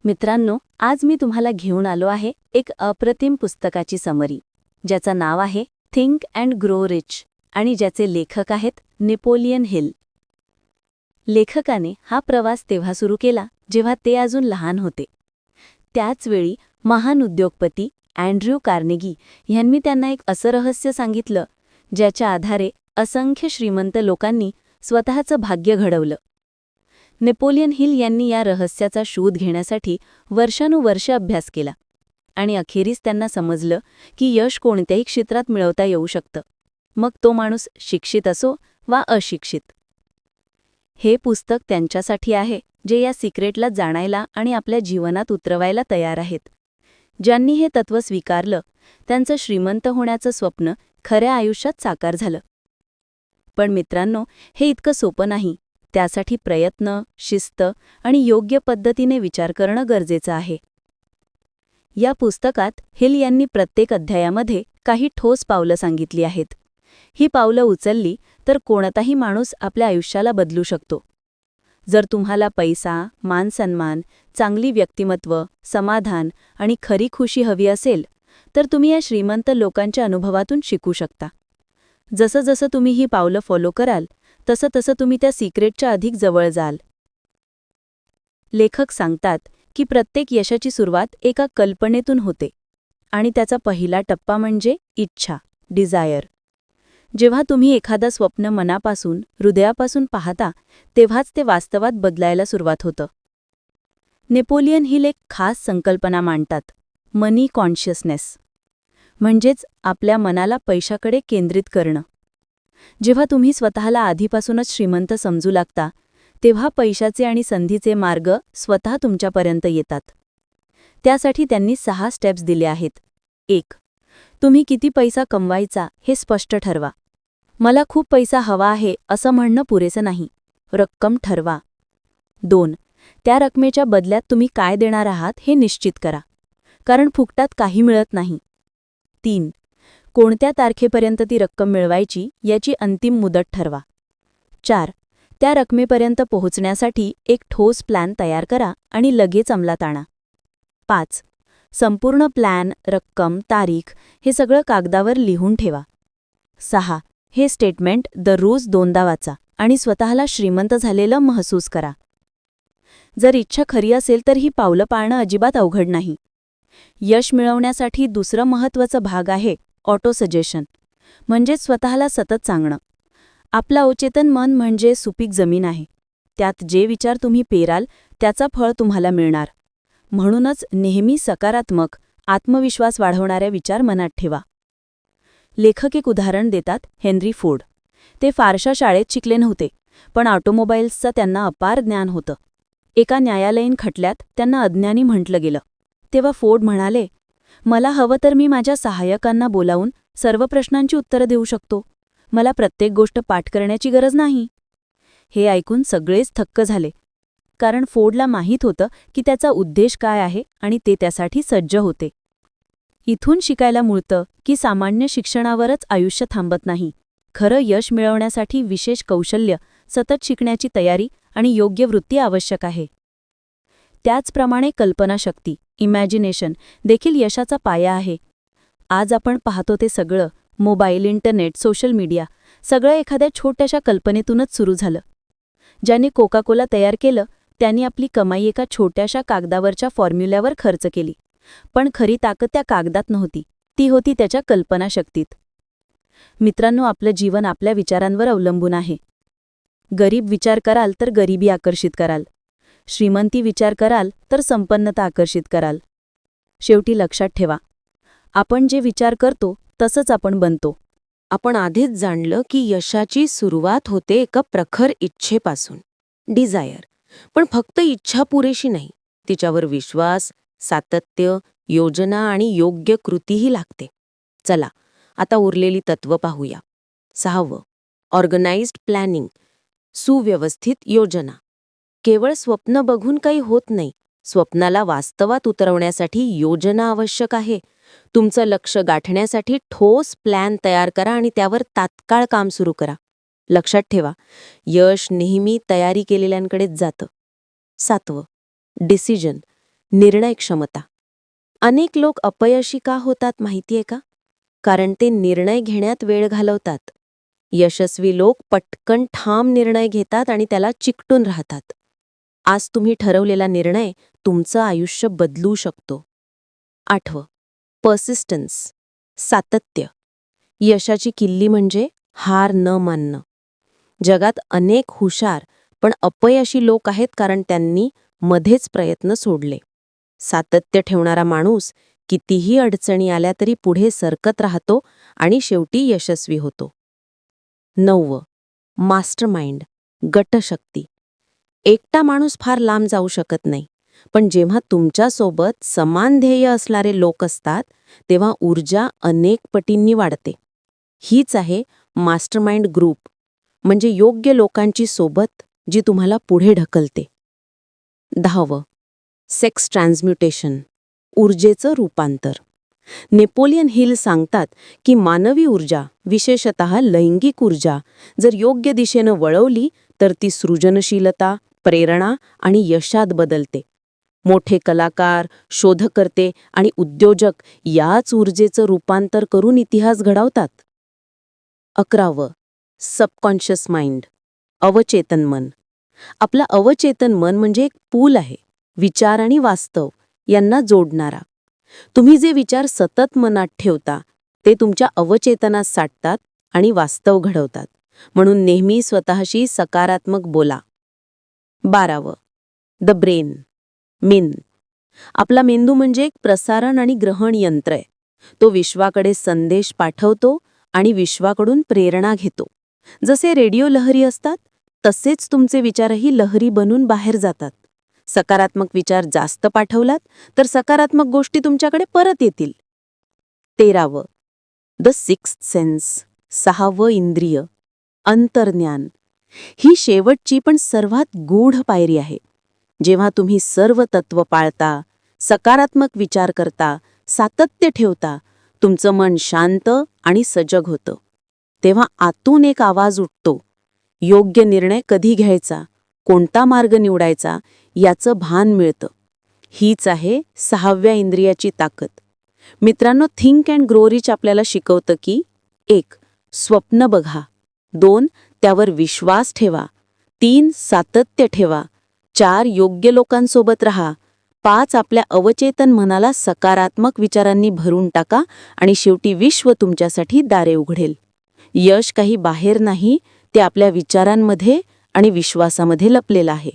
मित्रांनो, आज मी तुम्हाला घेऊन आलो आहे एक अप्रतिम पुस्तकाची समरी, ज्याचं नाव आहे थिंक अँड ग्रो रिच आणि ज्याचे लेखक आहेत नेपोलियन हिल. लेखकाने हा प्रवास तेव्हा सुरू केला जेव्हा ते अजून लहान होते. त्याच वेळी महान उद्योगपती अँड्र्यू कार्नेगी यांनी त्यांना एक असं रहस्य सांगितलं, ज्याच्या आधारे असंख्य श्रीमंत लोकांनी स्वतःचं भाग्य घडवलं. नेपोलियन हिल यांनी या रहस्याचा शोध घेण्यासाठी वर्षानुवर्षे अभ्यास केला आणि अखेरीस त्यांना समजलं की यश कोणत्याही क्षेत्रात मिळवता येऊ शकतं, मग तो माणूस शिक्षित असो वा अशिक्षित. हे पुस्तक त्यांच्यासाठी आहे जे या सिक्रेटला जाणायला आणि आपल्या जीवनात उतरवायला तयार आहेत. ज्यांनी हे तत्त्व स्वीकारलं, त्यांचं श्रीमंत होण्याचं स्वप्न खऱ्या आयुष्यात साकार झालं. पण मित्रांनो, हे इतकं सोपं नाही. त्यासाठी प्रयत्न, शिस्त आणि योग्य पद्धतीने विचार करणं गरजेचं आहे. या पुस्तकात हिल यांनी प्रत्येक अध्यायामध्ये काही ठोस पावलं सांगितली आहेत. ही पावलं उचलली तर कोणताही माणूस आपल्या आयुष्याला बदलू शकतो. जर तुम्हाला पैसा, मानसन्मान, चांगली व्यक्तिमत्व, समाधान आणि खरी खुशी हवी असेल, तर तुम्ही या श्रीमंत लोकांच्या अनुभवातून शिकू शकता. जसं जसं तुम्ही ही पावलं फॉलो कराल, तसं तसं तुम्ही त्या सिक्रेटच्या अधिक जवळ जाल. लेखक सांगतात की प्रत्येक यशाची सुरुवात एका कल्पनेतून होते आणि त्याचा पहिला टप्पा म्हणजे इच्छा, डिझायर. जेव्हा तुम्ही एखादं स्वप्न मनापासून, हृदयापासून पाहता, तेव्हाच ते वास्तवात बदलायला सुरुवात होतं. नेपोलियन हिल एक खास संकल्पना मांडतात, मनी कॉन्शियसनेस, म्हणजेच आपल्या मनाला पैशाकडे केंद्रित करणं. जेव्हा तुम्ही स्वतःला आधीपासूनच श्रीमंत समजू लागता, तेव्हा पैशाचे आणि संधीचे मार्ग स्वतः तुमच्यापर्यंत येतात. त्यासाठी त्यांनी 6 स्टेप्स दिले आहेत. 1. तुम्ही किती पैसा कमवायचा हे स्पष्ट ठरवा. मला खूप पैसा हवा आहे असं म्हणणं पुरेसं नाही. रक्कम ठरवा. 2. त्या रकमेच्या बदल्यात तुम्ही काय देणार आहात हे निश्चित करा, कारण फुकटात काही मिळत नाही. 3. कोणत्या तारखेपर्यंत ती रक्कम मिळवायची याची अंतिम मुदत ठरवा. 4. त्या रकमेपर्यंत पोहोचण्यासाठी एक ठोस प्लॅन तयार करा आणि लगेच अंमलात आणा. 5. संपूर्ण प्लॅन, रक्कम, तारीख हे सगळं कागदावर लिहून ठेवा. 6. हे स्टेटमेंट दररोज 2दा वाचा आणि स्वतःला श्रीमंत झालेलं महसूस करा. जर इच्छा खरी असेल तर ही पावलं पाळणं अजिबात अवघड नाही. यश मिळवण्यासाठी दुसरं महत्त्वाचं भाग आहे ऑटो सजेशन, म्हणजेच स्वतःला सतत सांगणं. आपलं अवचेतन मन म्हणजे सुपीक जमीन आहे. त्यात जे विचार तुम्ही पेराल त्याचा फळ तुम्हाला मिळणार. म्हणूनच नेहमी सकारात्मक, आत्मविश्वास वाढवणारे विचार मनात ठेवा. लेखक एक उदाहरण देतात, हेनरी फोर्ड. ते फारशा शाळेत शिकले नव्हते, पण ऑटोमोबाईल्सचं त्यांना अपार ज्ञान होतं. एका न्यायालयीन खटल्यात त्यांना अज्ञानी म्हटलं गेलं. तेव्हा फोर्ड म्हणाले, मला हवं तर मी माझ्या सहाय्यकांना बोलावून सर्व प्रश्नांची उत्तरं देऊ शकतो. मला प्रत्येक गोष्ट पाठ करण्याची गरज नाही. हे ऐकून सगळेच थक्क झाले, कारण फोर्डला माहीत होतं की त्याचा उद्देश काय आहे आणि ते त्यासाठी सज्ज होते. इथून शिकायला मिळतं की सामान्य शिक्षणावरच आयुष्य थांबत नाही. खरं यश मिळवण्यासाठी विशेष कौशल्य, सतत शिकण्याची तयारी आणि योग्य वृत्ती आवश्यक आहे. त्याचप्रमाणे कल्पनाशक्ती, इमॅजिनेशन देखील यशाचा पाया आहे. आज आपण पाहतो ते सगळं, मोबाईल, इंटरनेट, सोशल मीडिया, सगळं एखाद्या छोट्याशा कल्पनेतूनच सुरू झालं. ज्यांनी कोका-कोला तयार केलं, त्यांनी आपली कमाई एका छोट्याशा कागदावरच्या फॉर्म्युल्यावर खर्च केली. पण खरी ताकद त्या कागदात नव्हती, ती होती त्याच्या कल्पनाशक्तीत. मित्रांनो, आपलं जीवन आपल्या विचारांवर अवलंबून आहे. गरीब विचार कराल तर गरिबी आकर्षित कराल. श्रीमंती विचार कराल तर संपन्नता आकर्षित कराल. शेवटी लक्षात ठेवा, आपण जे विचार करतो तसंच आपण बनतो. आपण आधीच जाणलं की यशाची सुरुवात होते एका प्रखर इच्छेपासून, डिझायर. पण फक्त इच्छा पुरेशी नाही, तिच्यावर विश्वास, सातत्य, योजना आणि योग्य कृतीही लागते. चला, आता उरलेली तत्त्व पाहूया. 6. ऑर्गनाइज्ड प्लॅनिंग, सुव्यवस्थित योजना. केवळ स्वप्न बघून काही होत नाही. स्वप्नाला वास्तवात उतरवण्यासाठी योजना आवश्यक आहे. तुमचं लक्ष गाठण्यासाठी ठोस प्लॅन तयार करा आणि त्यावर तात्काळ काम सुरू करा. लक्षात ठेवा, यश नेहमी तयारी केलेल्यांकडेच जातं. 7. डिसिजन, निर्णय क्षमता. अनेक लोक अपयशी का होतात माहितीये का? कारण ते निर्णय घेण्यात वेळ घालवतात. यशस्वी लोक पटकन ठाम निर्णय घेतात आणि त्याला चिकटून राहतात. आज तुम्ही ठरवलेला निर्णय तुमचं आयुष्य बदलू शकतो. 8. पर्सिस्टन्स, सातत्य. यशाची किल्ली म्हणजे हार न मानणं. जगात अनेक हुशार पण अपयशी लोक आहेत कारण त्यांनी मध्येच प्रयत्न सोडले. सातत्य ठेवणारा माणूस कितीही अडचणी आल्या तरी पुढे सरकत राहतो आणि शेवटी यशस्वी होतो. 9. मास्टरमाइंड, गटशक्ती. एकटा माणूस फार लांब जाऊ शकत नाही, पण जेव्हा तुमच्यासोबत समान ध्येय असणारे लोक असतात तेव्हा ऊर्जा अनेक पटींनी वाढते. हीच आहे मास्टरमाइंड ग्रुप, म्हणजे योग्य लोकांची सोबत जी तुम्हाला पुढे ढकलते. 10. सेक्स ट्रान्सम्युटेशन, ऊर्जेचं रूपांतर. नेपोलियन हिल सांगतात की मानवी ऊर्जा, विशेषतः लैंगिक ऊर्जा, जर योग्य दिशेनं वळवली तर ती सृजनशीलता, प्रेरणा आणि यशात बदलते. मोठे कलाकार, शोधकर्ते आणि उद्योजक याच ऊर्जेचं रूपांतर करून इतिहास घडवतात. 11. सबकॉन्शियस माइंड, अवचेतन मन. आपलं अवचेतन मन म्हणजे एक पूल आहे, विचार आणि वास्तव यांना जोडणारा. तुम्ही जे विचार सतत मनात ठेवता ते तुमच्या अवचेतनात साठतात आणि वास्तव घडवतात. म्हणून नेहमी स्वतःशी सकारात्मक बोला. 12. द ब्रेन, मेंद. आपला मेंदू म्हणजे एक प्रसारण आणि ग्रहण यंत्र आहे. तो विश्वाकडे संदेश पाठवतो आणि विश्वाकडून प्रेरणा घेतो. जसे रेडिओ लहरी असतात तसेच तुमचे विचारही लहरी बनून बाहेर जातात. सकारात्मक विचार जास्त पाठवलात तर सकारात्मक गोष्टी तुमच्याकडे परत येतील. 13. द सिक्स्थ सेन्स, 6वं इंद्रिय, अंतर्ज्ञान. ही शेवटची पण सर्वात गूढ पायरी आहे. जेव्हा तुम्ही सर्व तत्व पाळता, सकारात्मक विचार करता, सातत्य ठेवता, तुमचं मन शांत आणि सजग होतं. तेव्हा आतून एक आवाज उठतो, योग्य निर्णय कधी घ्यायचा, कोणता मार्ग निवडायचा याचं भान मिळतं. हीच आहे 6व्या इंद्रियाची ताकद. मित्रांनो, थिंक अँड ग्रो रिच आपल्याला शिकवतं की 1. स्वप्न बघा, 2. त्यावर विश्वास ठेवा, 3. सातत्य ठेवा, 4. योग्य लोकांसोबत राहा, 5. आपल्या अवचेतन मनाला सकारात्मक विचारांनी भरून टाका आणि शेवटी विश्व तुमच्यासाठी दारे उघडेल. यश काही बाहेर नाही, ते आपल्या विचारांमध्ये आणि विश्वासामध्ये लपलेलं आहे.